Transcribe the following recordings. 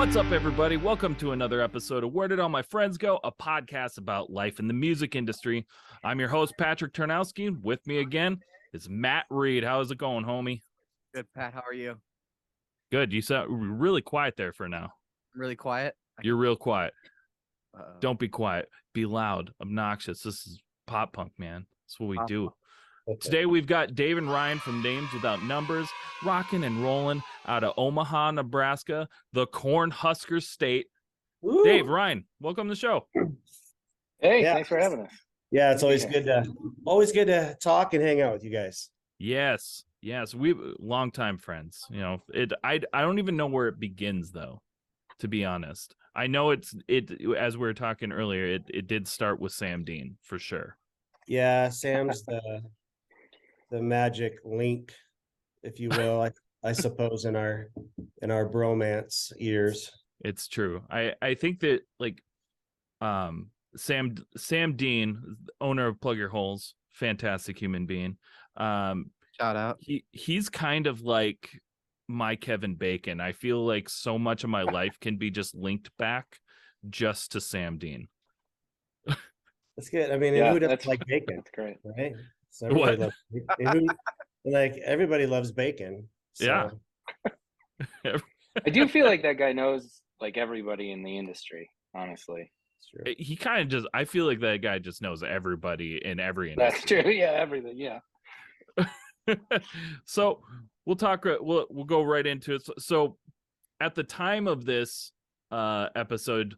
What's up, everybody? Welcome to another episode of Where Did All My Friends Go? A podcast about life in the music industry. I'm your host, Patrick Turnowski. With me again is Matt Reed. How's it going, homie? Good, Pat. How are you? Good. You sound really quiet there for now. Really quiet? You're real quiet. Don't be quiet. Be loud, obnoxious. This is pop punk, man. That's what we do. Today we've got Dave and Ryan from Names Without Numbers, rocking and rolling out of Omaha, Nebraska, the Cornhusker State. Woo. Dave, Ryan, welcome to the show. Hey, thanks for having us. Yeah, it's always good to talk and hang out with you guys. Yes, we longtime friends. You know, I don't even know where it begins though, to be honest. I know it as we were talking earlier, it did start with Sam Dean for sure. Yeah, Sam's the magic link, if you will, I suppose, in our bromance years. It's true. I think that like Sam Dean, owner of Plug Your Holes, fantastic human being. Shout out. He's kind of like my Kevin Bacon. I feel like so much of my life can be just linked back just to Sam Dean. That's good. I mean, who doesn't like bacon? That's great, right? So everybody loves bacon. So. Yeah. I do feel like that guy knows like everybody in the industry, honestly. He kind of just, I feel like that guy just knows everybody in every industry. That's true. Yeah, everything. Yeah. So we'll go right into it. So at the time of this episode,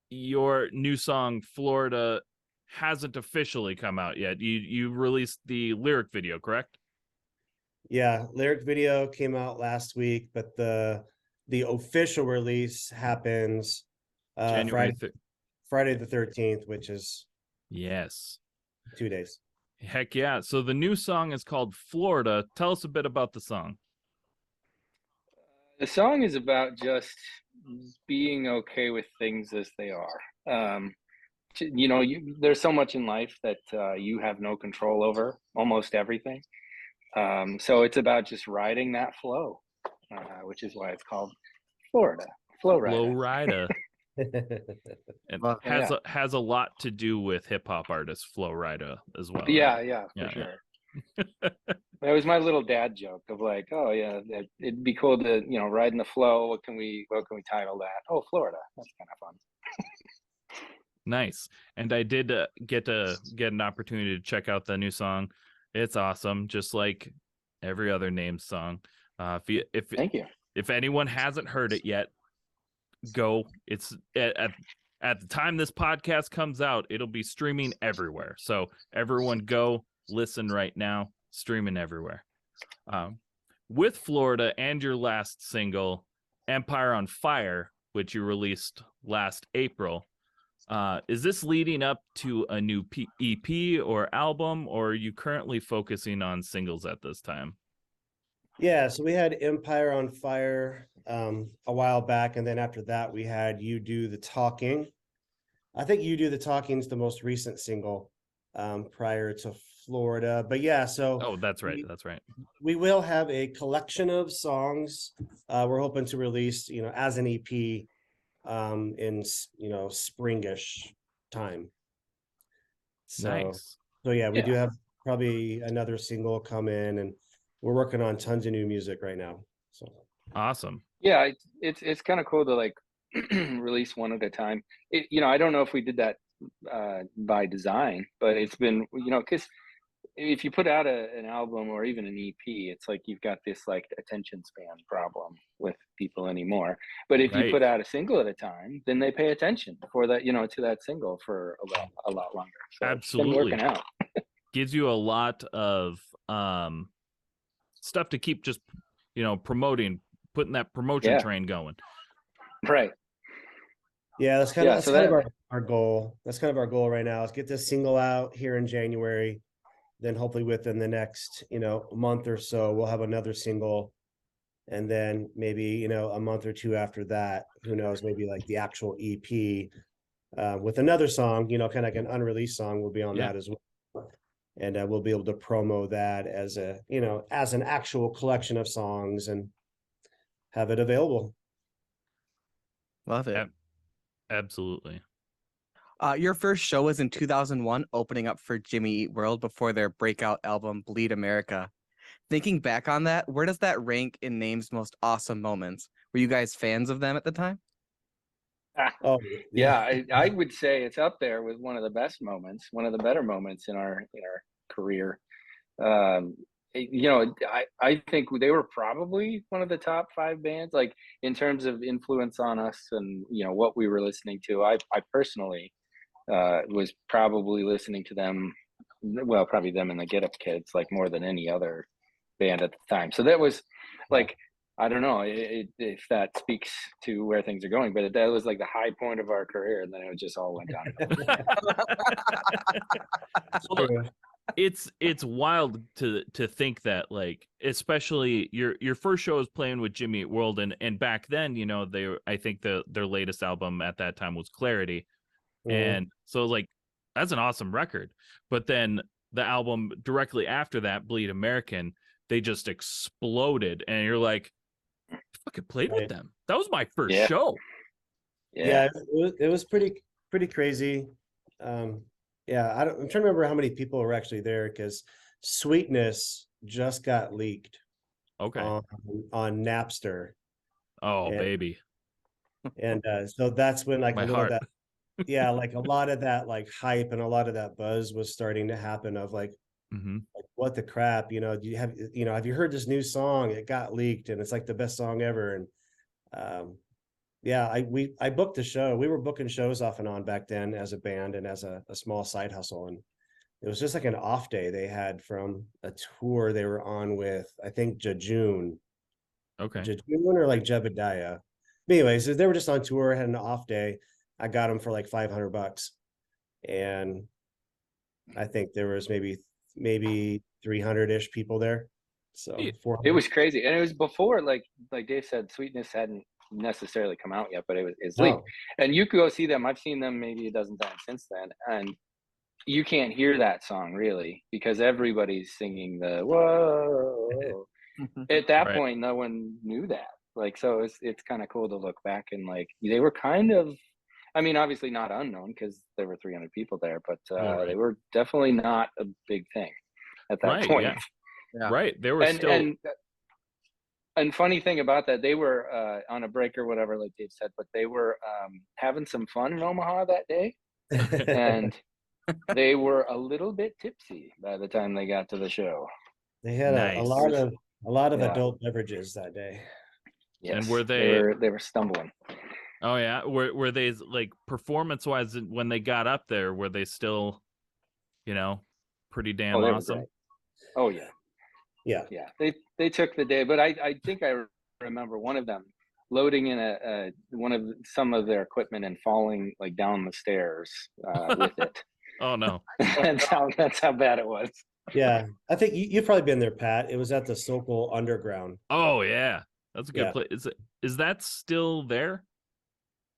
your new song Florida hasn't officially come out yet. You released the lyric video, correct? Yeah, lyric video came out last week, but the official release happens Friday the 13th, which is 2 days. Heck yeah. So the new song is called Florida. Tell us a bit about the song. The song is about just being okay with things as they are. There's so much in life that you have no control over, almost everything. So it's about just riding that flow, which is why it's called Florida. Flow Rider. And has a lot to do with hip hop artist Flo Rida as well. Yeah, for sure. That was my little dad joke of like, oh yeah, it'd be cool to ride in the flow. What can we title that? Oh, Florida. That's kind of fun. Nice. And I did get an opportunity to check out the new song. It's awesome, just like every other Names song. Thank you. If anyone hasn't heard it yet, go. It's at the time this podcast comes out, it'll be streaming everywhere. So everyone go listen right now. Streaming everywhere. With Florida and your last single, Empire on Fire, which you released last April, is this leading up to a new EP or album, or are you currently focusing on singles at this time? Yeah, so we had Empire on Fire a while back, and then after that we had You Do the Talking. I think You Do the Talking is the most recent single prior to Florida, but yeah, so that's right. We will have a collection of songs we're hoping to release as an EP in springish time. So nice. So yeah, we do have probably another single come in, and we're working on tons of new music right now. So awesome. Yeah, it's kind of cool to like release one at a time. I don't know if we did that by design, but it's been because if you put out an album or even an EP, it's like you've got this like attention span problem with people anymore. But if you put out a single at a time, then they pay attention for that, to that single for a lot longer. So absolutely, it's been working out. Gives you a lot of stuff to keep just promoting, putting that promotion train going. Right. Yeah, that's kind of our goal. That's kind of our goal right now, is get this single out here in January. Then hopefully within the next, month or so, we'll have another single. And then maybe, a month or two after that, who knows, maybe like the actual EP with another song, kind of like an unreleased song will be on that as well. And we'll be able to promo that as as an actual collection of songs and have it available. Love it. Absolutely. Your first show was in 2001, opening up for Jimmy Eat World before their breakout album Bleed America. Thinking back on that, where does that rank in Name's most awesome moments? Were you guys fans of them at the time? Oh yeah, I would say it's up there with one of the best moments, one of the better moments in our career. I think they were probably one of the top 5 bands, like in terms of influence on us and what we were listening to. I personally was probably listening to them, well, probably them and the Get Up Kids, like more than any other band at the time. So that was like, I don't know if that speaks to where things are going, but that was like the high point of our career, and then it just all went down. It's wild to think that, like, especially your first show was playing with Jimmy Eat World, and back then, I think their latest album at that time was Clarity. And so like that's an awesome record. But then the album directly after that, Bleed American, they just exploded, and you're like, I fucking played with them. That was my first show. Yeah, it was pretty crazy. I'm trying to remember how many people were actually there, because Sweetness just got leaked. Okay. On Napster. Oh, baby. And so that's when like my a little heart. of that, like a lot of that like hype and a lot of that buzz was starting to happen of like, like what the crap, do you have you heard this new song? It got leaked and it's like the best song ever. And I booked the show. We were booking shows off and on back then as a band and as a small side hustle. And it was just like an off day they had from a tour they were on with, I think, Jejune. Okay. Jejune or like Jebediah. But anyways, they were just on tour, had an off day. I got them for like $500. And I think there was maybe 300-ish people there. So it was crazy. And it was before, like Dave said, Sweetness hadn't necessarily come out yet, but it's leaked. And you could go see them. I've seen them maybe a dozen times since then, and you can't hear that song really because everybody's singing the whoa. At that point, no one knew that. Like, so it's kind of cool to look back and like they were kind of, I mean, obviously not unknown because there were 300 people there, but they were definitely not a big thing at that point. Yeah. Right. They were and funny thing about that, they were on a break or whatever, like Dave said, but they were having some fun in Omaha that day. And they were a little bit tipsy by the time they got to the show. They had a lot of adult beverages that day. Yes. And were they were stumbling. Oh yeah, were they like performance-wise when they got up there? Were they still, pretty damn awesome? Oh yeah. They took the day, but I think I remember one of them loading in some of their equipment and falling like down the stairs with it. Oh no. that's how bad it was. Yeah, I think you've probably been there, Pat. It was at the Sokol Underground. Oh yeah, that's a good place. Is that still there?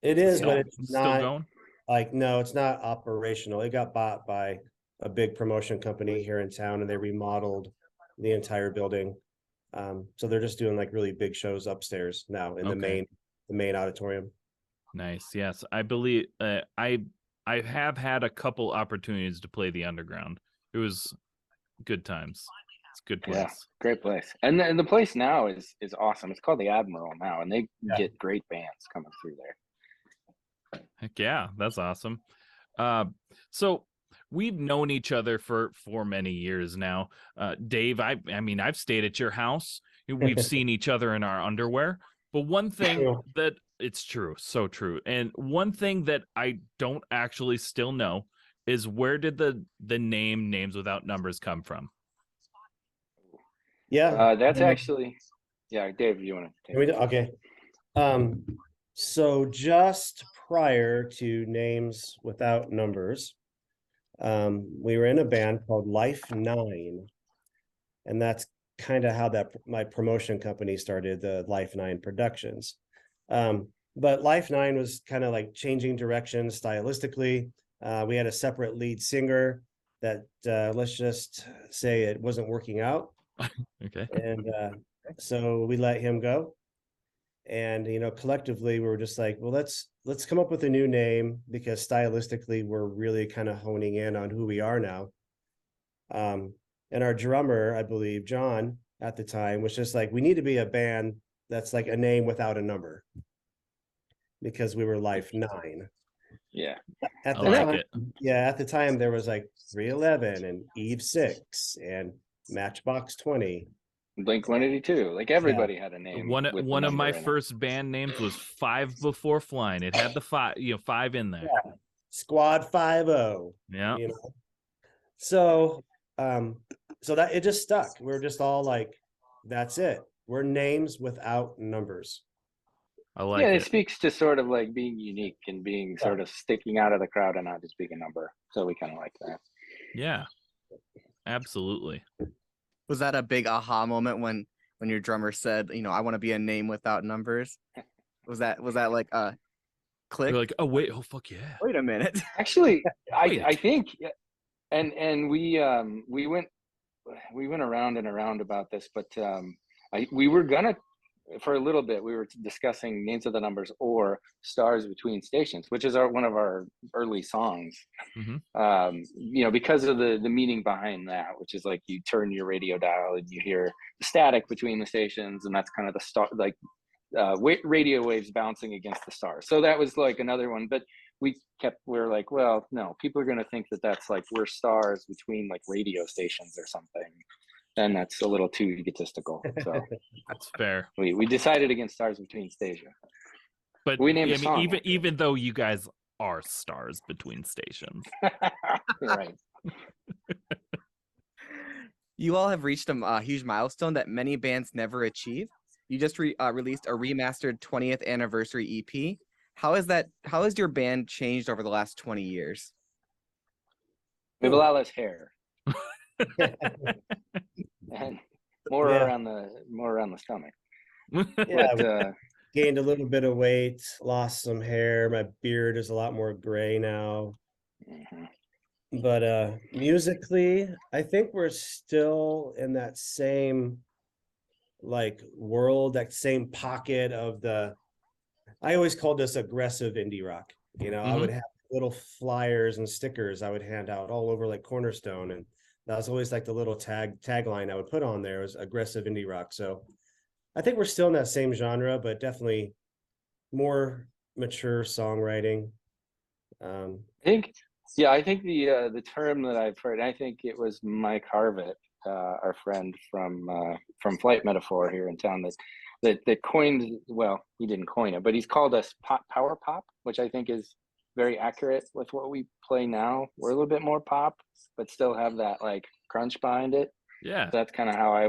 It is, but it's still not going. Like, no, it's not operational. It got bought by a big promotion company here in town, and they remodeled the entire building. So they're just doing like really big shows upstairs now in the main auditorium. Nice. Yes, I believe I have had a couple opportunities to play the Underground. It was good times. It's a good place. Yeah, great place. And the place now is awesome. It's called the Admiral now, and they get great bands coming through there. Heck yeah, that's awesome. So we've known each other for many years now. Dave, I mean, I've stayed at your house. We've seen each other in our underwear. But one thing that it's true, so true. And one thing that I don't actually still know is where did the name Names Without Numbers come from? Yeah, that's actually, Dave, you want to take it? Okay. So just prior to Names Without Numbers, we were in a band called Life 9, and that's kind of how my promotion company started, the Life 9 Productions. But Life 9 was kind of like changing directions stylistically. We had a separate lead singer that let's just say it wasn't working out. Okay. And so we let him go. And, collectively we were just like, well, let's come up with a new name, because stylistically we're really kind of honing in on who we are now. And our drummer, I believe, John, at the time, was just like, we need to be a band that's like a name without a number, because we were Life 9. Yeah. At the time, at the time there was like 311 and Eve 6 and Matchbox 20. Blink-182. Like everybody had a name. One of my first band names was Five Before Flying. It had the 5, 5 in there. Yeah. Squad 50. Yeah. So that it just stuck. We're just all like, that's it. We're names without numbers. I like it. It speaks to sort of like being unique and being sort of sticking out of the crowd and not just being a number. So we kind of like that. Yeah, absolutely. Was that a big aha moment when your drummer said, I want to be a name without numbers? Was that like a click? You're like, oh wait, oh fuck yeah. Wait a minute. Actually, I think, and we went around and around about this, but we were gonna, for a little bit, we were discussing Names of the Numbers or Stars Between Stations, which is one of our early songs. Mm-hmm. Because of the meaning behind that, which is like you turn your radio dial and you hear the static between the stations, and that's kind of the star, like radio waves bouncing against the stars. So that was like another one, but we were like, well, no, people are going to think that that's like we're stars between like radio stations or something. And that's a little too egotistical. So that's fair. We decided against Stars Between Stations. But we named even though you guys are stars between stations. Right. You all have reached a huge milestone that many bands never achieve. You just released a remastered 20th anniversary EP. How has your band changed over the last 20 years? We have a lot less hair. And more around the stomach. Yeah, but, gained a little bit of weight, lost some hair. My beard is a lot more gray now. Mm-hmm. But musically, I think we're still in that same like world, that same pocket of I always called this aggressive indie rock. Mm-hmm. I would have little flyers and stickers I would hand out all over like Cornerstone, and that was always like the little tagline I would put on there was aggressive indie rock. So I think we're still in that same genre, but definitely more mature songwriting. I think the term that I've heard, I think it was Mike Harvitt, our friend from Flight Metaphor here in town, that coined, well, he didn't coin it, but he's called us power pop, which I think is very accurate with what we play now. We're a little bit more pop, but still have that like crunch behind it. Yeah, so that's kind of how I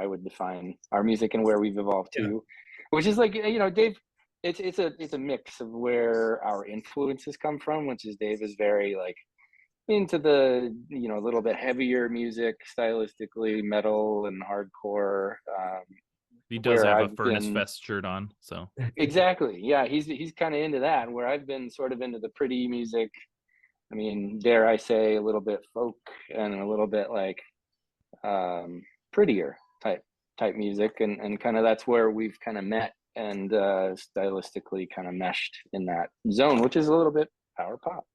would define our music and where we've evolved to, which is like, Dave, it's a mix of where our influences come from, which is Dave is very like into the a little bit heavier music stylistically, metal and hardcore. He does have a Furnace Fest shirt on, so exactly, yeah, he's kind of into that, where I've been sort of into the pretty music. I mean, dare I say, a little bit folk and a little bit like prettier type music, and kind of that's where we've kind of met and stylistically kind of meshed in that zone, which is a little bit power pop.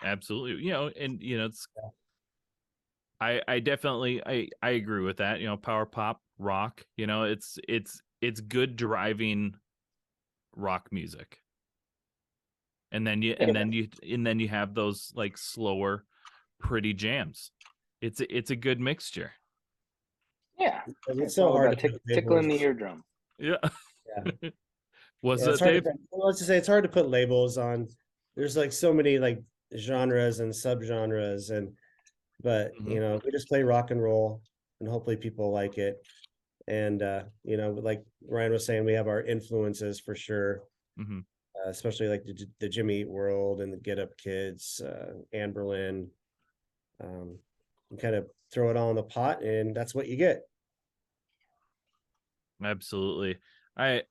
Absolutely, and it's I definitely I agree with that. Power pop rock. It's good driving rock music. And then you have those like slower, pretty jams. It's a good mixture. Yeah, it's so hard to tickling the eardrum. Yeah. Was it Dave? Let's just say it's hard to put labels on. There's like so many like genres and subgenres, but we just play rock and roll, and hopefully people like it. And like Ryan was saying, we have our influences for sure. Mm-hmm. Especially like the Jimmy Eat World and the Get Up Kids, Anne Berlin. You kind of throw it all in the pot, and that's what you get. Absolutely. I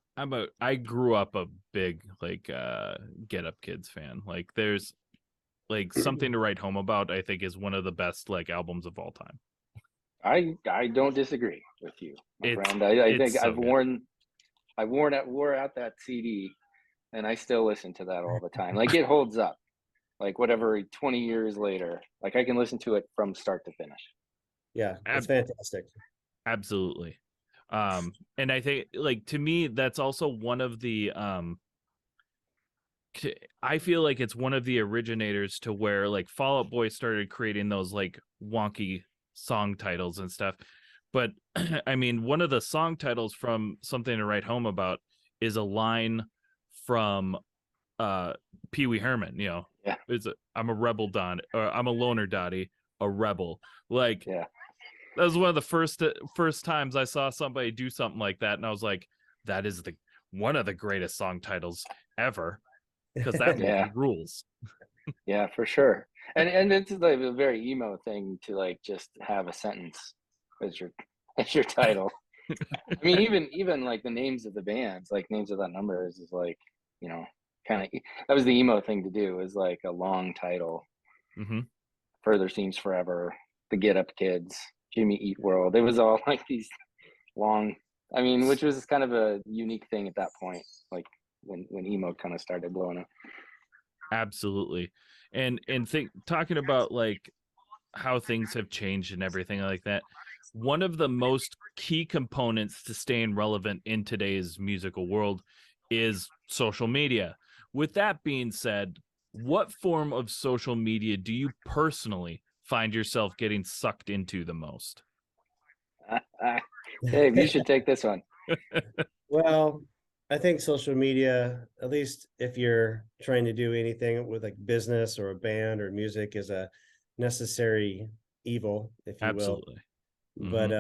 grew up a big like Get Up Kids fan. Like there's like Something to Write Home About, I think is one of the best like albums of all time. I don't disagree with you, my friend. I think I've worn I wore out that CD, and I still listen to that all the time. Like, it holds up. Like, whatever, 20 years later, like, I can listen to it from start to finish. Yeah, it's fantastic. Absolutely. And I think, like, to me, that's also one of the I feel like it's one of the originators to where, like, Fall Out Boy started creating those like wonky song titles and stuff. But I mean, one of the song titles from Something to Write Home About is a line from Pee Wee Herman, you know. Yeah. I'm a rebel Don, or I'm a loner Dottie, a rebel. Like, yeah. That was one of the first times I saw somebody do something like that, and I was like, that is one of the greatest song titles ever, because that movie rules. Yeah, for sure. And it's like a very emo thing to like just have a sentence as your title. I mean, even like the names of the bands, like names of that numbers is like, you know, kind of, that was the emo thing to do, is like a long title. Mm-hmm. Further Seems Forever, The Get Up Kids, Jimmy Eat World. It was all like these long, I mean, which was kind of a unique thing at that point, like when emo kind of started blowing up. Absolutely. And talking about like how things have changed and everything like that, one of the most key components to staying relevant in today's musical world is social media. With that being said, what form of social media do you personally find yourself getting sucked into the most? Dave, you should take this one. Well, I think social media, at least if you're trying to do anything with like business or a band or music, is a necessary evil, if you Absolutely. will. But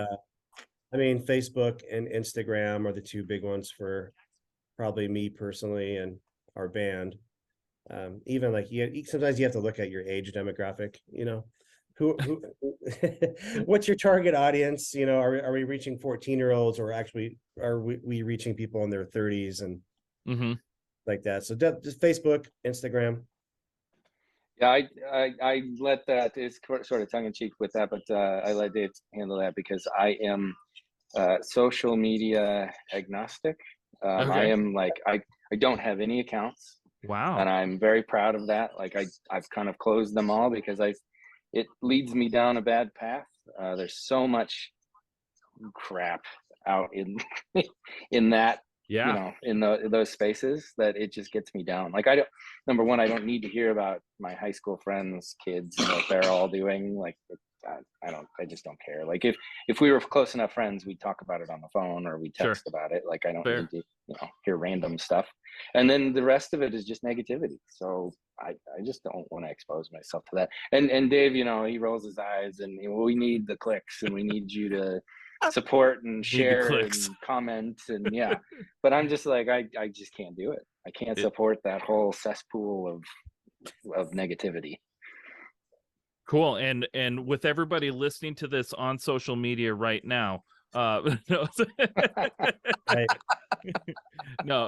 I mean, Facebook and Instagram are the two big ones for probably me personally and our band. Even like sometimes you have to look at your age demographic, you know, who what's your target audience? You know, are we reaching 14-year-olds, or actually are we reaching people in their 30s and like that? So just Facebook, Instagram. Yeah, I let that, it's sort of tongue in cheek with that, but I let Dave handle that because I am social media agnostic. Okay. I am like, I don't have any accounts. Wow. And I'm very proud of that. Like I've kind of closed them all because it leads me down a bad path. There's so much crap out in that, you know, in those spaces that it just gets me down. Like number one, I don't need to hear about my high school friends, kids, what they're all doing. Like I just don't care. Like if we were close enough friends, we'd talk about it on the phone or we text about it. Like I don't need to, you know, hear random stuff. And then the rest of it is just negativity. So I just don't want to expose myself to that. And Dave, you know, he rolls his eyes and we need the clicks and we need you to support and share and comment and but I'm just like, I just can't do it. I can't support that whole cesspool of negativity. Cool. And with everybody listening to this on social media right now, no,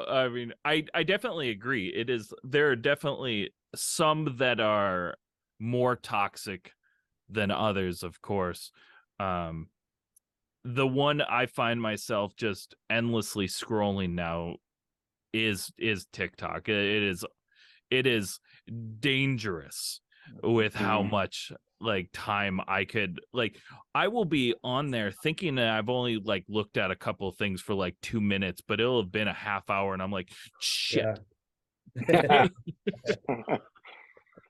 I mean, I definitely agree. There are definitely some that are more toxic than others, of course. The one I find myself just endlessly scrolling now is TikTok. It is dangerous with how much like time I could, like, I will be on there thinking that I've only like looked at a couple of things for like 2 minutes, but it'll have been a half hour and I'm like, shit.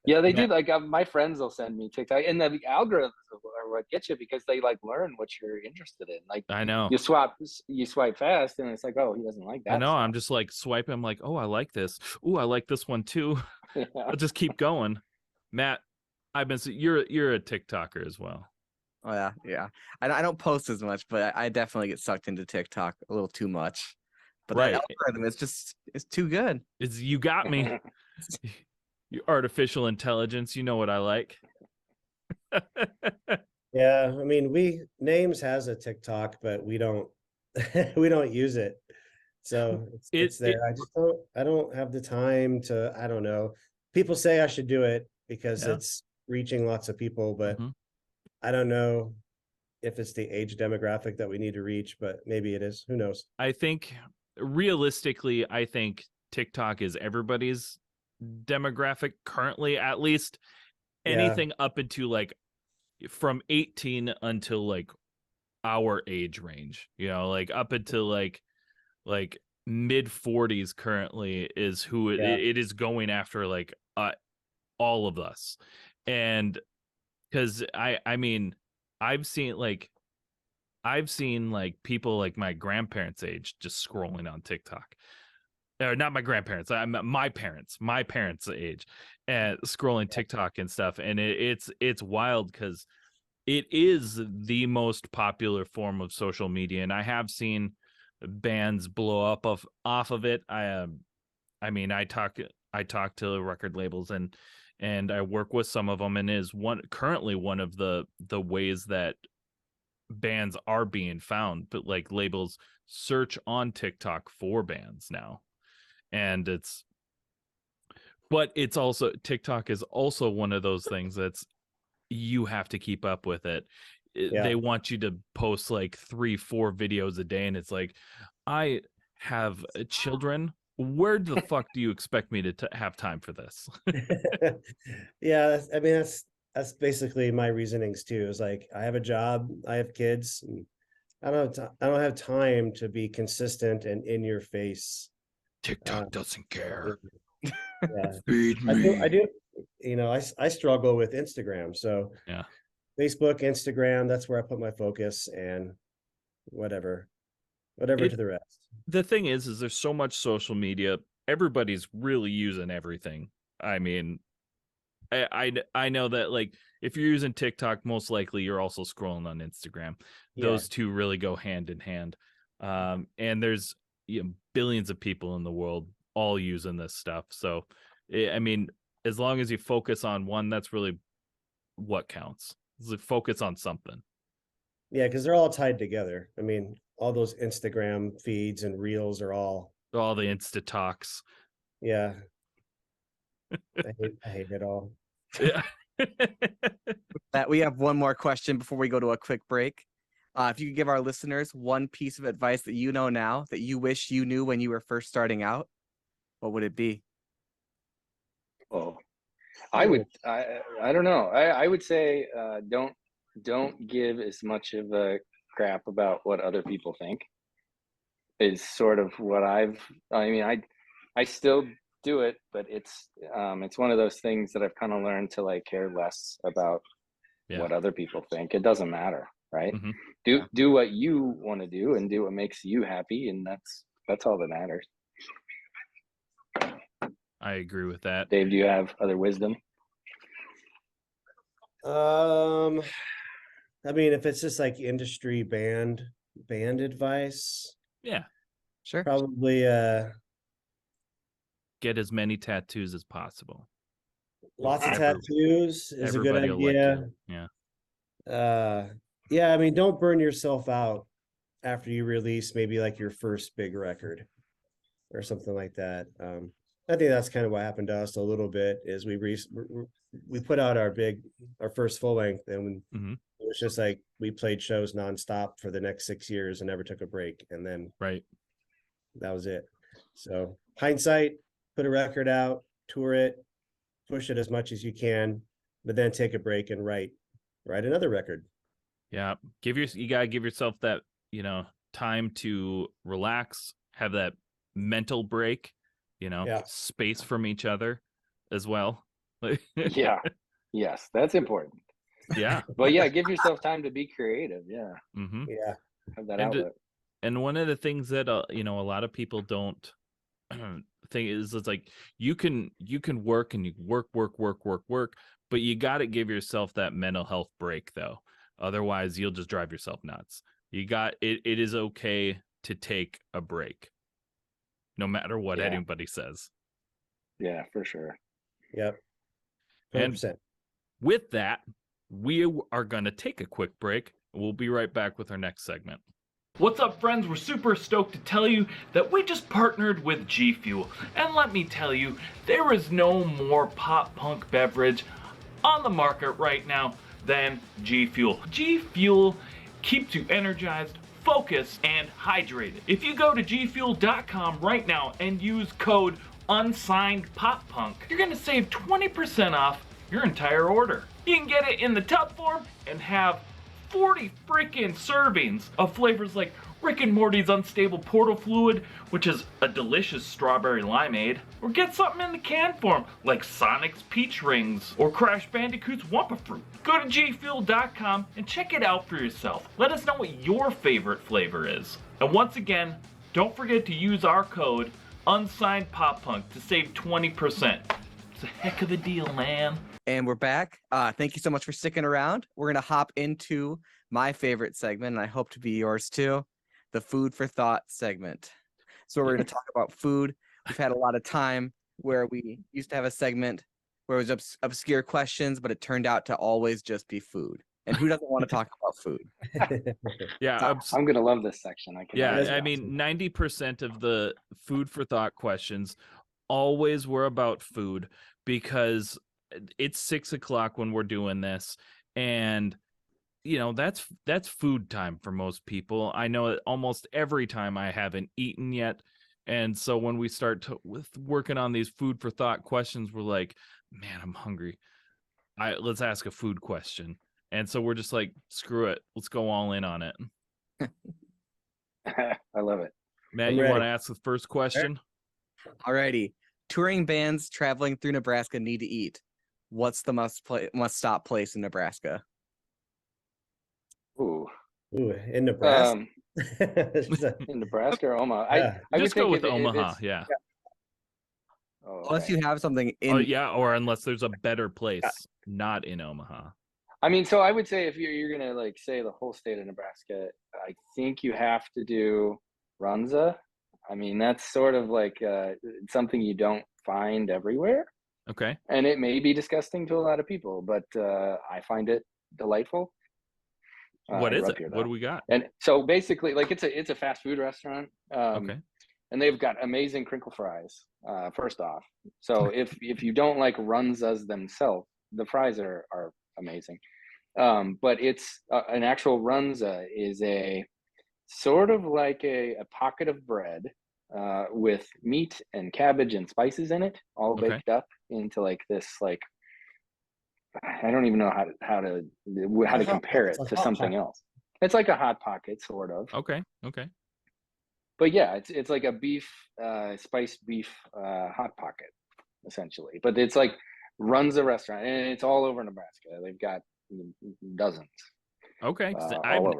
Yeah, they do. Like my friends will send me TikTok, and the algorithms are what get you because they like learn what you're interested in. Like I know you swipe fast, and it's like, oh, he doesn't like that. I know. Stuff. I'm just like swiping. I'm like, oh, I like this. Oh, I like this one too. I'll just keep going. Matt, you're a TikToker as well. Oh yeah. I don't post as much, but I definitely get sucked into TikTok a little too much. But that algorithm it's too good. You got me. You artificial intelligence, you know what I like. Yeah, I mean, Names has a TikTok, but we don't use it. So it's there. I don't have the time to, I don't know. People say I should do it because it's reaching lots of people, but I don't know if it's the age demographic that we need to reach, but maybe it is. Who knows? I think realistically, I think TikTok is everybody's demographic currently, at least anything up into like from 18 until like our age range, like up until like mid 40s currently is who it is going after, like all of us. And because I mean I've seen like people like my grandparents' age just scrolling on TikTok. Or not my grandparents, my parents' age, and scrolling TikTok and stuff. And it's wild because it is the most popular form of social media, and I have seen bands blow up off of it. I mean, I talk to record labels and I work with some of them, and is currently one of the ways that bands are being found. But like labels search on TikTok for bands now, and it's also, TikTok is also one of those things that's, you have to keep up with it. They want you to post like 3-4 videos a day, and it's like, I have children. Where the fuck do you expect me to have time for this? Yeah, I mean, that's basically my reasonings too. Is like, I have a job, I have kids, and I don't have time to be consistent and in your face. TikTok doesn't care. Yeah. Feed me. I do. I struggle with Instagram. So yeah, Facebook, Instagram, that's where I put my focus, and whatever to the rest. The thing is there's so much social media. Everybody's really using everything. I mean, I know that, like, if you're using TikTok, most likely you're also scrolling on Instagram. Those two really go hand in hand. And there's billions of people in the world all using this stuff. So, I mean, as long as you focus on one, that's really what counts. Focus on something. Yeah, because they're all tied together. I mean, all those Instagram feeds and reels are all the Insta talks. Yeah. I hate it all. Yeah. That we have one more question before we go to a quick break. If you could give our listeners one piece of advice that you know now that you wish you knew when you were first starting out, what would it be? Oh, I don't know. I would say don't give as much of a crap about what other people think, is sort of what I still do it, but it's one of those things that I've kind of learned to like care less about what other people think. It doesn't matter, right? Mm-hmm. Do what you want to do and do what makes you happy, and that's all that matters. I agree with that. Dave, do you have other wisdom? I mean, if it's just like industry band advice, yeah, sure, probably get as many tattoos as possible. Lots of tattoos is a good idea. Yeah, I mean, don't burn yourself out after you release maybe like your first big record or something like that. I think that's kind of what happened to us a little bit. Is we put out our first full length, and it was just like we played shows nonstop for the next 6 years and never took a break, and then that was it. So hindsight, put a record out, tour it, push it as much as you can, but then take a break and write another record. Yeah, you gotta give yourself that time to relax, have that mental break. Space from each other as well. Yeah. Yes, that's important. Yeah. But yeah, give yourself time to be creative. Yeah. Mm-hmm. Yeah. Have that outlet. And one of the things that a lot of people don't think is, it's like you can work and you work, but you got to give yourself that mental health break though. Otherwise, you'll just drive yourself nuts. It is okay to take a break, no matter what anybody says. Yeah, for sure. Yep. 100%. And with that, we are going to take a quick break. We'll be right back with our next segment. What's up, friends? We're super stoked to tell you that we just partnered with GFUEL. And let me tell you, there is no more pop punk beverage on the market right now than GFUEL. GFUEL keeps you energized focused, and hydrated. If you go to GFUEL.com right now and use code Unsigned Pop Punk, you're gonna save 20% off your entire order. You can get it in the tub form and have 40 freaking servings of flavors like Rick and Morty's Unstable Portal Fluid, which is a delicious strawberry limeade, or get something in the can form like Sonic's Peach Rings or Crash Bandicoot's Wumpa Fruit. Go to gfuel.com and check it out for yourself. Let us know what your favorite flavor is. And once again, don't forget to use our code Unsigned Pop Punk to save 20%. It's a heck of a deal, man. And we're back. Thank you so much for sticking around. We're going to hop into my favorite segment, and I hope to be yours too, the Food for Thought segment. So we're going to talk about food. We've had a lot of time where we used to have a segment where it was obscure questions, but it turned out to always just be food. And who doesn't want to talk about food? Yeah, I'm going to love this section. I mean, 90% of the Food for Thought questions always were about food, because it's 6 o'clock when we're doing this, and that's food time for most people. I know almost every time I haven't eaten yet, and so when we start working on these Food for Thought questions, we're like, man, I'm hungry. Let's ask a food question. And so we're just like, screw it, let's go all in on it. I love it. Matt, you want to ask the first question? Alrighty. Touring bands traveling through Nebraska need to eat. What's the must-stop place in Nebraska? Ooh, in Nebraska. In Nebraska or Omaha? Yeah. I just would go think with Omaha. Yeah. Oh, okay. Unless you have something in. Or unless there's a better place not in Omaha. I mean, so I would say if you're gonna like say the whole state of Nebraska, I think you have to do Runza. I mean, that's sort of like something you don't find everywhere. Okay. And it may be disgusting to a lot of people, but I find it delightful. What is it? What do we got? And so basically, like it's a fast food restaurant. Okay. And they've got amazing crinkle fries. First off, so if you don't like Runzas themselves, the fries are amazing. But it's an actual Runza is a sort of like a pocket of bread with meat and cabbage and spices in it, all baked up into like this, like, I don't even know how to compare it to something else. It's like a Hot Pocket, sort of. Okay. But yeah, it's like a beef, spiced beef Hot Pocket, essentially. But it's like runs a restaurant, and it's all over Nebraska. They've got dozens. Okay,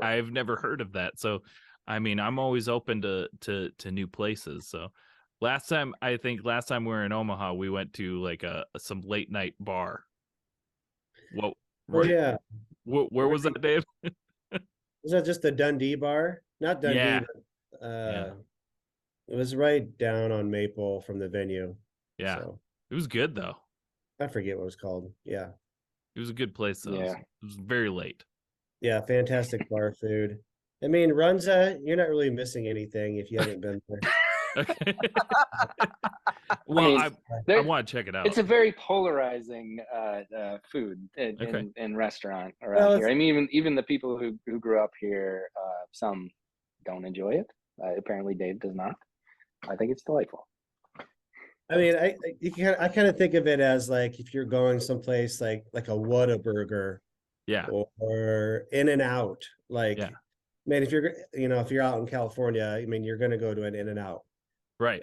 I've never heard of that. So, I mean, I'm always open to new places. So, last time we were in Omaha, we went to like some late night bar. Whoa. Yeah. Where was that, Dave? Was that just the Dundee bar? Not Dundee. Yeah. But, it was right down on Maple from the venue. Yeah. So. It was good though. I forget what it was called. Yeah. It was a good place though. Yeah. It was very late. Yeah, fantastic bar food. I mean, Runza, you're not really missing anything if you haven't been there. Okay. Well, I want to check it out. It's a very polarizing food and restaurant around here. I mean, even the people who grew up here, some don't enjoy it. Apparently, Dave does not. I think it's delightful. I mean, I kind of think of it as like if you're going someplace like a Whataburger, or In-N-Out, like. Yeah. Man, if you're out in California, I mean, you're going to go to an In-N-Out. Right.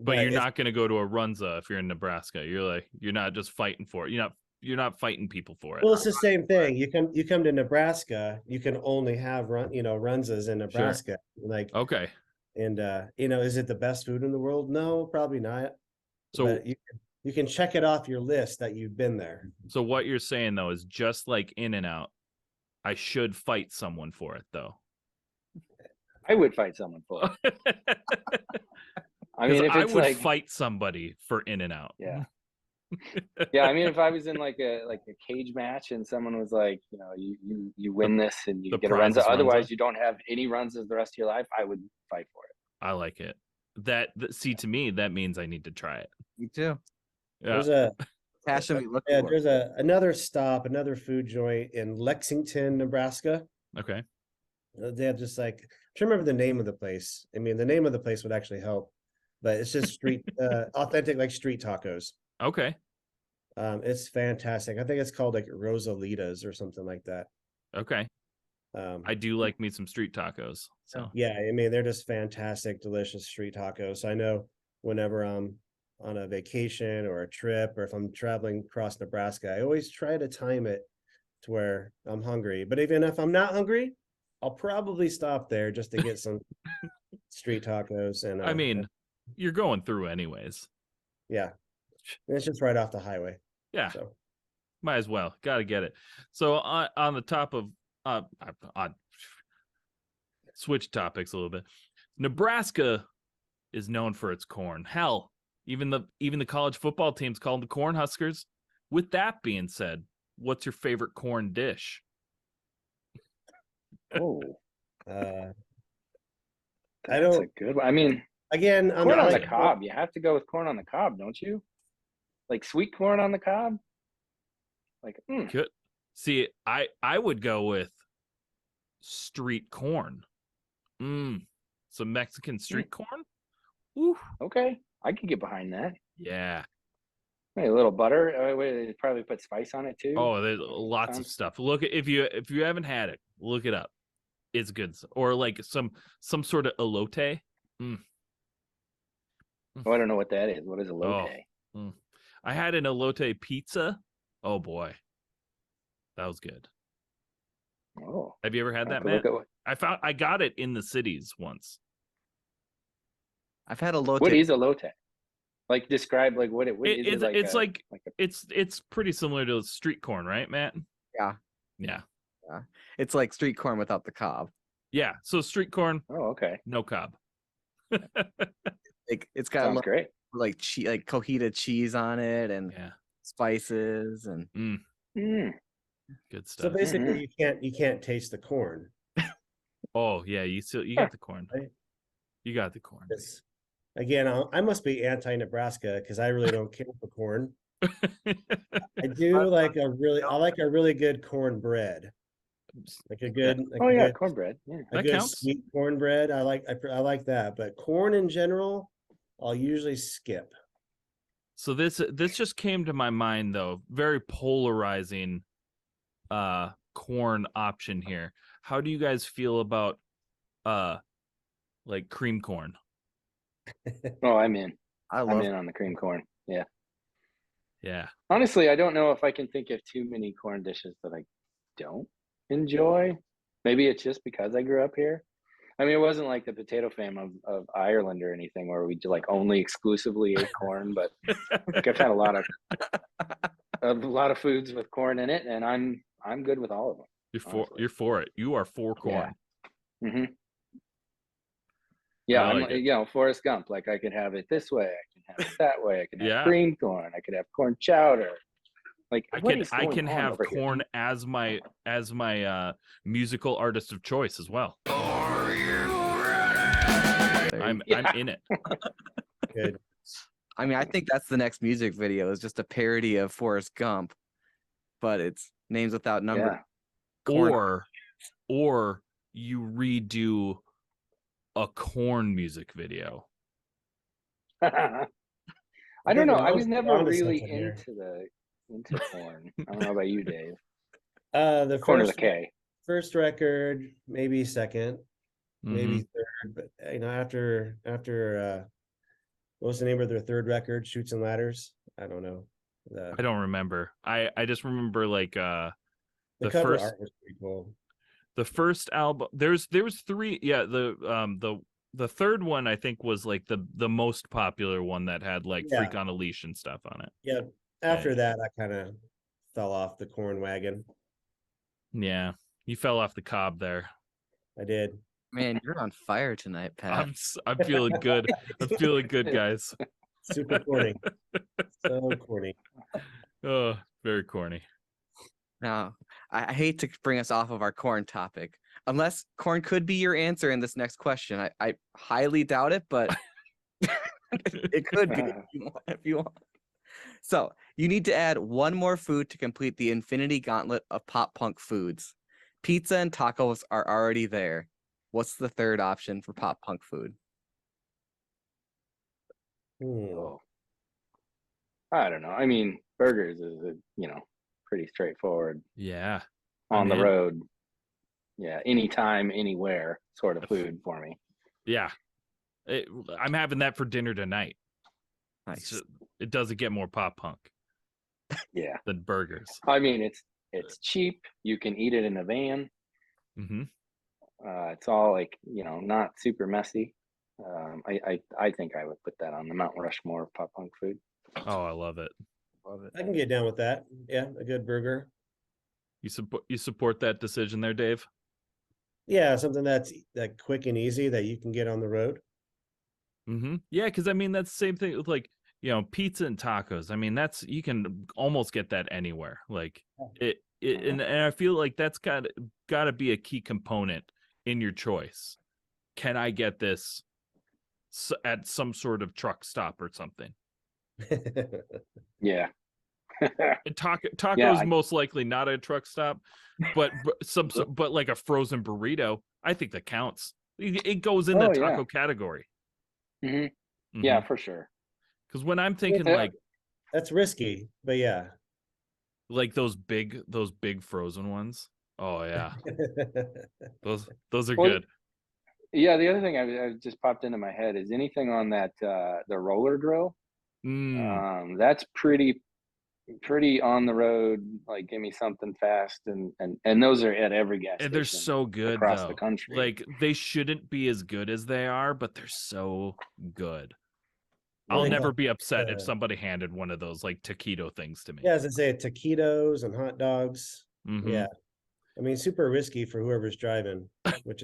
But you're not going to go to a Runza if you're in Nebraska. You're not just fighting for it. You're not fighting people for it. Well, it's the same thing. You come to Nebraska, you can only have Runzas in Nebraska. Sure. Like, okay. And is it the best food in the world? No, probably not. So but you can check it off your list that you've been there. So what you're saying though is just like In-N-Out, I should fight someone for it, though. I would fight someone for it. I mean, if it's I would fight somebody for In-N-Out. Yeah. Yeah, I mean, if I was in like a cage match and someone was like, you win this and you get a Runza, otherwise you don't have any Runzas the rest of your life, I would fight for it. I like it. See, to me, that means I need to try it. Me too. Yeah. There's another food joint in Lexington, Nebraska. Okay. They have just like, I'm trying to remember the name of the place. I mean, the name of the place would actually help, but it's just street, authentic, like street tacos. Okay. It's fantastic. I think it's called like Rosalita's or something like that. Okay. I do like me some street tacos. So yeah, I mean, they're just fantastic, delicious street tacos. I know whenever I'm on a vacation or a trip, or if I'm traveling across Nebraska, I always try to time it to where I'm hungry. But even if I'm not hungry, I'll probably stop there just to get some street tacos. And I mean, you're going through anyways. Yeah, and it's just right off the highway. Yeah, so might as well. Got to get it. So on the top of switch topics a little bit. Nebraska is known for its corn. Hell, even the college football team's called the Cornhuskers. With that being said, what's your favorite corn dish? Oh, I that's don't. a good one. I mean, again, corn on the cob. You have to go with corn on the cob, don't you? Like sweet corn on the cob. Like, Good. See, I would go with street corn. Some Mexican street corn. Woo. Okay, I could get behind that. Yeah. Maybe a little butter. They probably put spice on it too. Oh, there's lots of stuff. Look, if you haven't had it, look it up. It's good. Or like some sort of elote. Oh, I don't know what that is. What is elote? I had an elote pizza. Oh boy, that was good. Oh, have you ever had that, Matt? I got it in the cities once. I've had elote. What is elote? Like describe like what is it's like it's pretty similar to street corn, right, Matt? Yeah. It's like street corn without the cob. Yeah. So street corn. Oh, okay. No cob. Like it's got great. Like like Cohita cheese on it and spices and good stuff. So basically, you can't taste the corn. Oh yeah, you got the corn. Right? You got the corn. Again, I must be anti-Nebraska because I really don't care for corn. I do like I like a really good cornbread. Like a good cornbread. Yeah, that good counts. Sweet cornbread. I like that, but corn in general, I'll usually skip. So this just came to my mind though. Very polarizing corn option here. How do you guys feel about like cream corn? Oh, I'm in. I'm in on the cream corn. Yeah. Yeah. Honestly, I don't know if I can think of too many corn dishes that I don't enjoy. Maybe it's just because I grew up here. I mean, it wasn't like the potato famine of Ireland or anything where we like only exclusively ate corn, but like I've had a lot of foods with corn in it, and I'm good with all of them. You're for it. You are for corn. Yeah. Mm-hmm. Yeah, I'm Forrest Gump. Like I could have it this way, I can have it that way. I can have cream corn. I could have corn chowder. Like I can have corn as my musical artist of choice as well. I'm in it. Good. I mean, I think that's the next music video is just a parody of Forrest Gump, but it's names without number. Yeah. Or you redo a corn music video. I don't know. I was never really into corn. I don't know about you, Dave. The corn with a K. First record, maybe second, maybe third, but after what was the name of their third record? Chutes and Ladders. I don't know. I don't remember. I just remember like the first art was pretty cool. The first album, there was three. Yeah, the third one I think was like the most popular one that had like Freak on a Leash and stuff on it. Yeah. After that, I kind of fell off the corn wagon. Yeah, you fell off the cob there. I did. Man, you're on fire tonight, Pat. I'm feeling good. I'm feeling good, guys. Super corny. So corny. Oh, very corny. Now, I hate to bring us off of our corn topic, unless corn could be your answer in this next question. I highly doubt it, but it could be if you want. So you need to add one more food to complete the infinity gauntlet of pop punk foods. Pizza and tacos are already there. What's the third option for pop punk food? Oh, I don't know. I mean, burgers is pretty straightforward. Yeah. On the road. Yeah, anytime, anywhere sort of food for me. Yeah. I'm having that for dinner tonight. Nice. It doesn't get more pop punk. Yeah. Than burgers. I mean, it's cheap. You can eat it in a van. Mm-hmm. It's all like, not super messy. I think I would put that on the Mount Rushmore of pop punk food. Oh, I love it. I can get down with that. Yeah, a good burger. You support that decision there, Dave? Yeah, something that's that quick and easy that you can get on the road. Mm-hmm. Yeah, because I mean that's the same thing with like pizza and tacos. I mean you can almost get that anywhere. Like and I feel like that's got to be a key component in your choice. Can I get this at some sort of truck stop or something? Yeah. Tacos most likely not a truck stop, but like a frozen burrito, I think that counts. It goes in the taco category. Mm-hmm. Mm-hmm. Yeah, for sure. Because when I'm thinking like that's risky, but yeah, like those big frozen ones. Oh yeah, those are good. Yeah, the other thing I just popped into my head is anything on that the roller grill. That's pretty on the road. Like, give me something fast, and those are at every gas station. They're so good across the country. Like, they shouldn't be as good as they are, but they're so good. I'll never be upset if somebody handed one of those like taquito things to me. Yeah, as I say, taquitos and hot dogs. Mm-hmm. Yeah, I mean, super risky for whoever's driving, which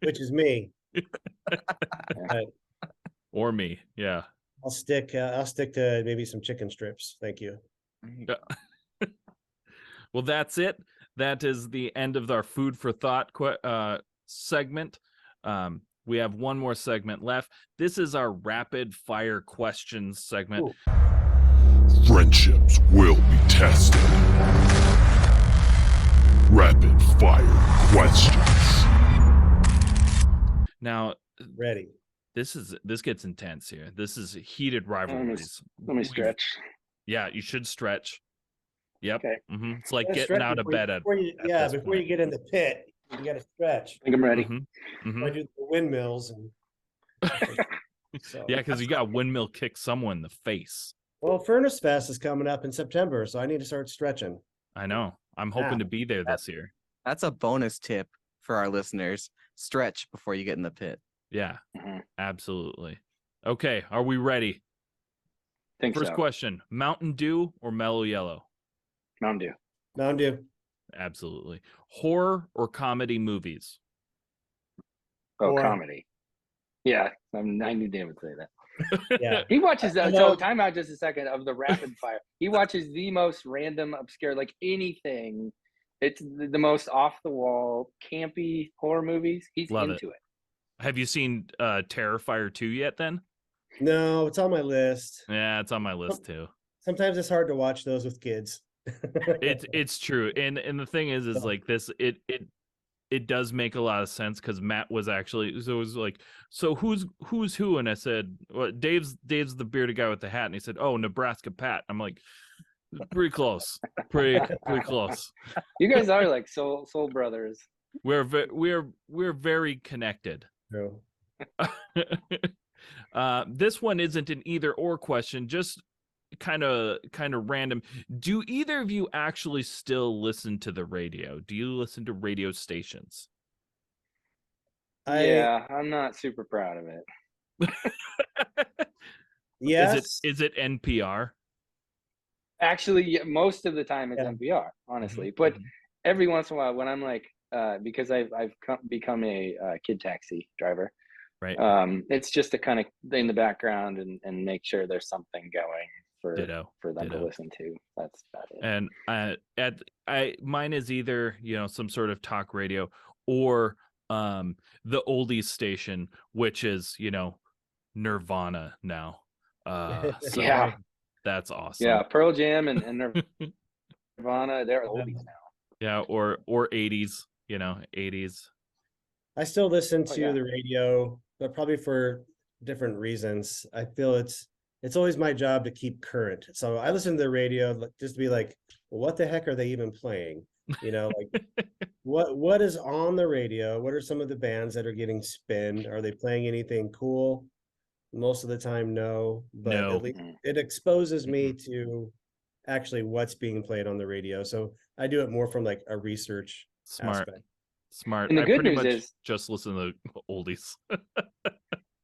is me. Or me, yeah. I'll stick to maybe some chicken strips. Thank you. Well, that's it. That is the end of our food for thought segment. We have one more segment left. This is our rapid fire questions segment. Ooh. Friendships will be tested. Rapid fire questions. Now, ready. This gets intense here. This is heated rivalries. Let me stretch. Yeah, you should stretch. Yep. Okay. Mm-hmm. It's like getting out of bed. Before you get in the pit, you got to stretch. I think I'm ready. Mm-hmm. Mm-hmm. I do the windmills and. So. Yeah, because you got windmill kick someone in the face. Well, Furnace Fest is coming up in September, so I need to start stretching. I know. I'm hoping to be there this year. That's a bonus tip for our listeners. Stretch before you get in the pit. Yeah, absolutely. Okay, are we ready? First question, Mountain Dew or Mellow Yellow? Mountain Dew. Mountain Dew. Absolutely. Horror or comedy movies? Oh, comedy. Yeah, I knew David would say that. Yeah. He watches that. So time out just a second of the rapid fire. He watches the most random, obscure, like anything. It's the most off the wall, campy horror movies. He's into it. Have you seen Terrifier 2 yet then? No, it's on my list. Yeah, it's on my list too. Sometimes it's hard to watch those with kids. It's true. And the thing is like this, it does make a lot of sense because Matt was actually, so it was like, so who's who? And I said, well, Dave's the bearded guy with the hat. And he said, oh, Nebraska Pat. I'm like, pretty close. Pretty close. You guys are like soul brothers. We're very connected. True. This one isn't an either or question, just kind of random. Do either of you actually still listen to the radio? Do you listen to radio stations? Yeah, I'm not super proud of it. Yes. Is it NPR? Actually, most of the time it's NPR, honestly. But every once in a while, when I'm like, because I've become a kid taxi driver, right? It's just to kind of in the background and make sure there's something going for them to listen to. That's about it. And mine is either some sort of talk radio or the oldies station, which is Nirvana now. So yeah, that's awesome. Yeah, Pearl Jam and Nirvana, they're oldies now. Yeah, or 80s, 80s. I still listen to the radio, but probably for different reasons. I feel it's always my job to keep current. So I listen to the radio just to be like, well, what the heck are they even playing? Like what is on the radio? What are some of the bands that are getting spinned? Are they playing anything cool? Most of the time, no. But at least it exposes me to actually what's being played on the radio. So I do it more from like a research aspect. Smart. And the good pretty news much is just listen to oldies.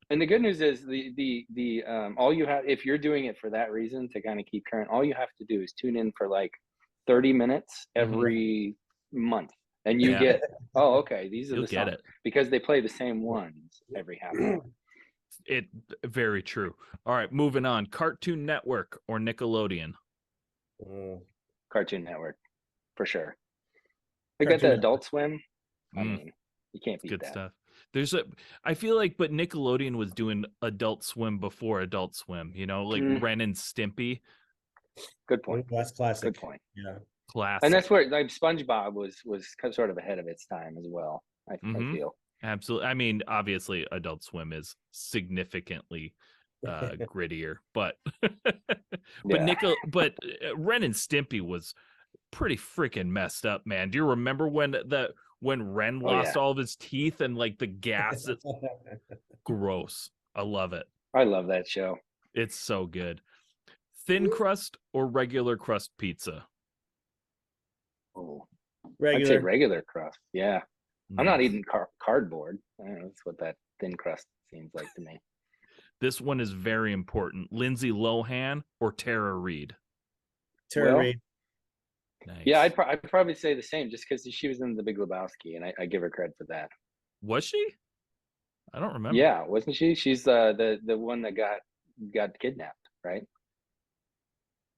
And the good news is the all you have, if you're doing it for that reason, to kind of keep current, all you have to do is tune in for like 30 minutes every month, and you get, oh, okay, these are the songs, because they play the same ones every half hour. It very true. All right, moving on. Cartoon Network or Nickelodeon? Cartoon Network, for sure. They got the Adult Swim. I mean, you can't beat that. Good stuff. I feel like, but Nickelodeon was doing Adult Swim before Adult Swim, like Ren and Stimpy. Good point. That's classic. Good point. Yeah. Classic. And that's where like SpongeBob was sort of ahead of its time as well, I feel. Absolutely. I mean, obviously Adult Swim is significantly grittier, but but Ren and Stimpy was pretty freaking messed up, man. Do you remember when Ren lost all of his teeth and like the gas? Gross. I love it. I love that show. It's so good. Thin crust or regular crust pizza? Oh, regular. I'd say regular crust. Yeah. I'm not eating cardboard. I don't know, that's what that thin crust seems like to me. This one is very important. Lindsay Lohan or Tara Reid? Tara Reid. Nice. Yeah, I'd probably say the same, just because she was in The Big Lebowski, and I give her credit for that. Was she? I don't remember. Yeah, wasn't she? She's the one that got kidnapped, right?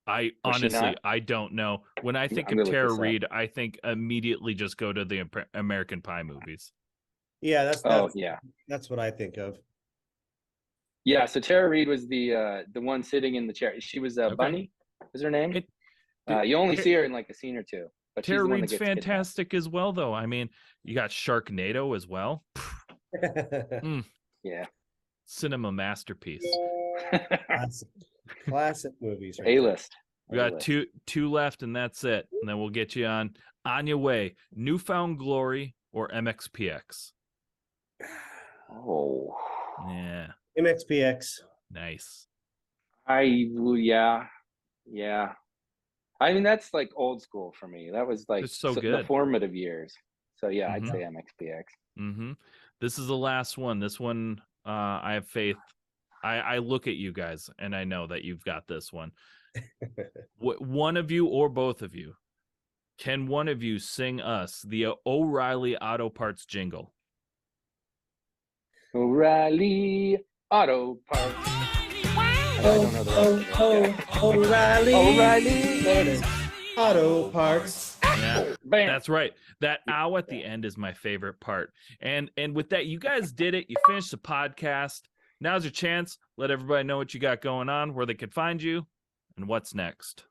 I honestly, I don't know. When I think of Tara Reid, I think immediately just go to the American Pie movies. Yeah, that's what I think of. Yeah, so Tara Reid was the one sitting in the chair. She was Bunny, is her name? You only see her in like a scene or two. But Tara Reid's fantastic as well, though. I mean, you got Sharknado as well. Yeah. Cinema masterpiece. Classic movies. Right A-list. We got two left, and that's it. And then we'll get you on your way. Newfound Glory or MXPX? Oh. Yeah. MXPX. Nice. Yeah. I mean, that's like old school for me. That was like the formative years. So yeah, I'd say MXPX. Mm-hmm. This is the last one. This one, I have faith. I look at you guys and I know that you've got this one. One of you or both of you, can one of you sing us the O'Reilly Auto Parts jingle? O'Reilly Auto Parts. O'Reilly Auto Parts. Yeah, that's right. That ow at the end is my favorite part. And with that, you guys did it. You finished the podcast. Now's your chance. Let everybody know what you got going on, where they could find you, and what's next.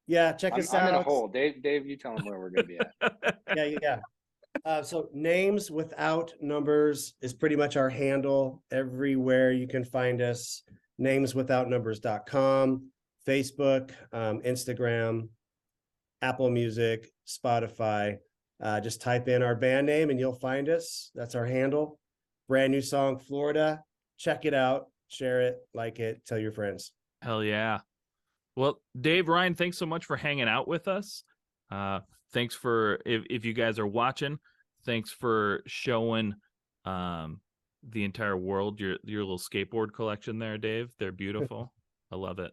Yeah, check us out. I'm in a hole. Dave, you tell them where we're going to be at. Yeah. So Names Without Numbers is pretty much our handle everywhere. You can find us. nameswithoutnumbers.com, Facebook, Instagram, Apple Music, Spotify. Just type in our band name and you'll find us. That's our handle. Brand new song, Florida. Check it out, share it, like it, tell your friends. Hell yeah. Well, Dave, Ryan, thanks so much for hanging out with us. Thanks for, if you guys are watching, thanks for showing the entire world your little skateboard collection there, Dave. They're beautiful. I love it.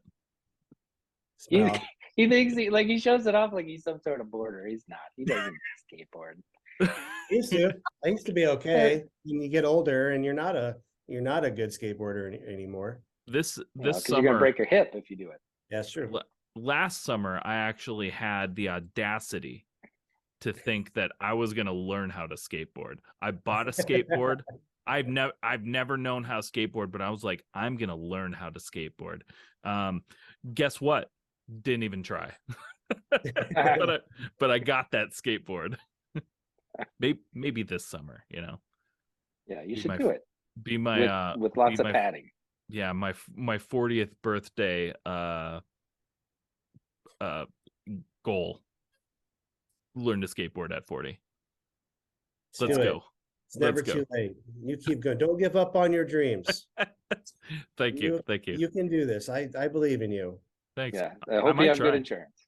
He thinks he shows it off like he's some sort of boarder. He's not. He doesn't skateboard. I used to be okay. When you get older and you're not a good skateboarder anymore. This summer, you're gonna break your hip if you do it. Yeah, sure. Last summer, I actually had the audacity to think that I was gonna learn how to skateboard. I bought a skateboard. I've never known how to skateboard, but I was like, I'm gonna learn how to skateboard. Guess what? Didn't even try. but I got that skateboard. maybe this summer, you know. Yeah, you should do it. Be my with lots of padding. Yeah, my 40th birthday goal. Learn to skateboard at 40. Let's go. It's never too late. You keep going. Don't give up on your dreams. Thank you. You can do this. I believe in you. Thanks. Yeah, I hope you have good insurance.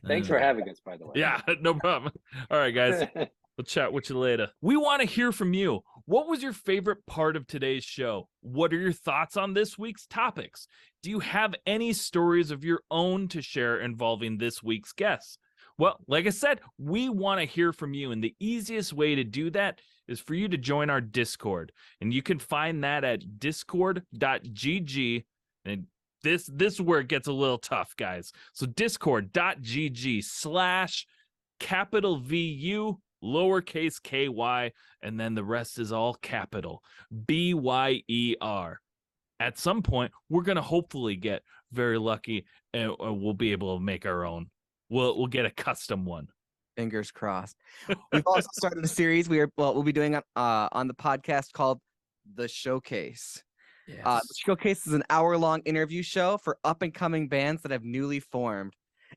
Thanks for having us, by the way. Yeah, no problem. All right, guys. We'll chat with you later. We want to hear from you. What was your favorite part of today's show? What are your thoughts on this week's topics? Do you have any stories of your own to share involving this week's guests? Well, like I said, we want to hear from you, and the easiest way to do that is for you to join our Discord, and you can find that at discord.gg. And this is where it gets a little tough, guys. So discord.gg/VU lowercase ky, and then the rest is all capital BYER. At some point, we're going to hopefully get very lucky, and we'll be able to make our own. We'll get a custom one. Fingers crossed. We've also started a series we'll be doing on the podcast called The Showcase. Yes. The Showcase is an hour-long interview show for up-and-coming bands that have newly formed.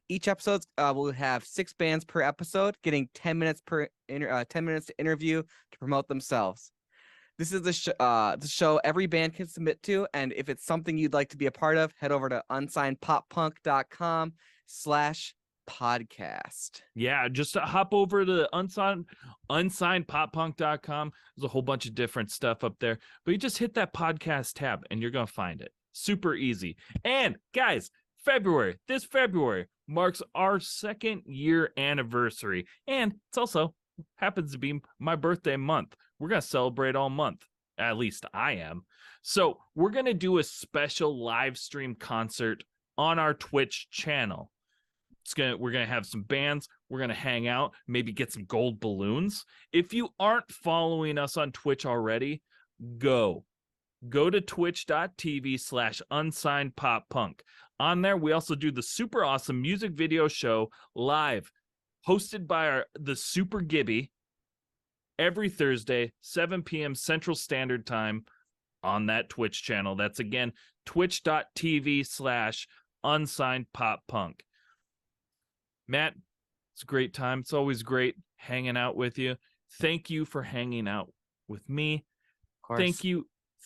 Each episode will have 6 bands per episode, getting 10 minutes to interview to promote themselves. This is the show every band can submit to, and if it's something you'd like to be a part of, head over to unsignedpoppunk.com/podcast. Yeah, just hop over to unsignedpoppunk.com. There's a whole bunch of different stuff up there, but you just hit that podcast tab and you're going to find it. Super easy. And guys, this February marks our 2nd year anniversary, and it's also happens to be my birthday month. We're going to celebrate all month. At least I am. So we're going to do a special live stream concert on our Twitch channel. We're going to have some bands. We're going to hang out, maybe get some gold balloons. If you aren't following us on Twitch already, go to twitch.tv/unsignedpoppunk. On there, we also do the super awesome music video show live, hosted by the Super Gibby, every Thursday, 7 p.m. Central Standard Time on that Twitch channel. That's, again, twitch.tv/unsignedpoppunk. Matt, it's a great time. It's always great hanging out with you. Thank you for hanging out with me. Of course.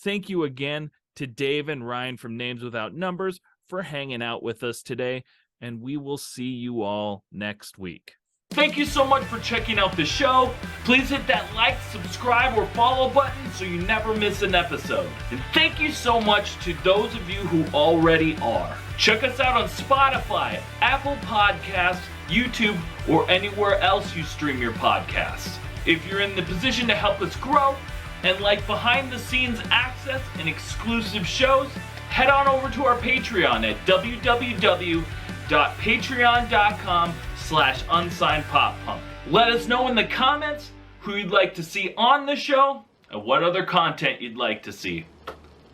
Thank you again to Dave and Ryan from Names Without Numbers for hanging out with us today, and we will see you all next week. Thank you so much for checking out the show. Please hit that like, subscribe, or follow button so you never miss an episode. And thank you so much to those of you who already are. Check us out on Spotify, Apple Podcasts, YouTube, or anywhere else you stream your podcasts. If you're in the position to help us grow and like behind-the-scenes access and exclusive shows, head on over to our Patreon at www.patreon.com/unsignedpoppunk. Let us know in the comments who you'd like to see on the show and what other content you'd like to see.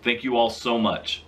Thank you all so much.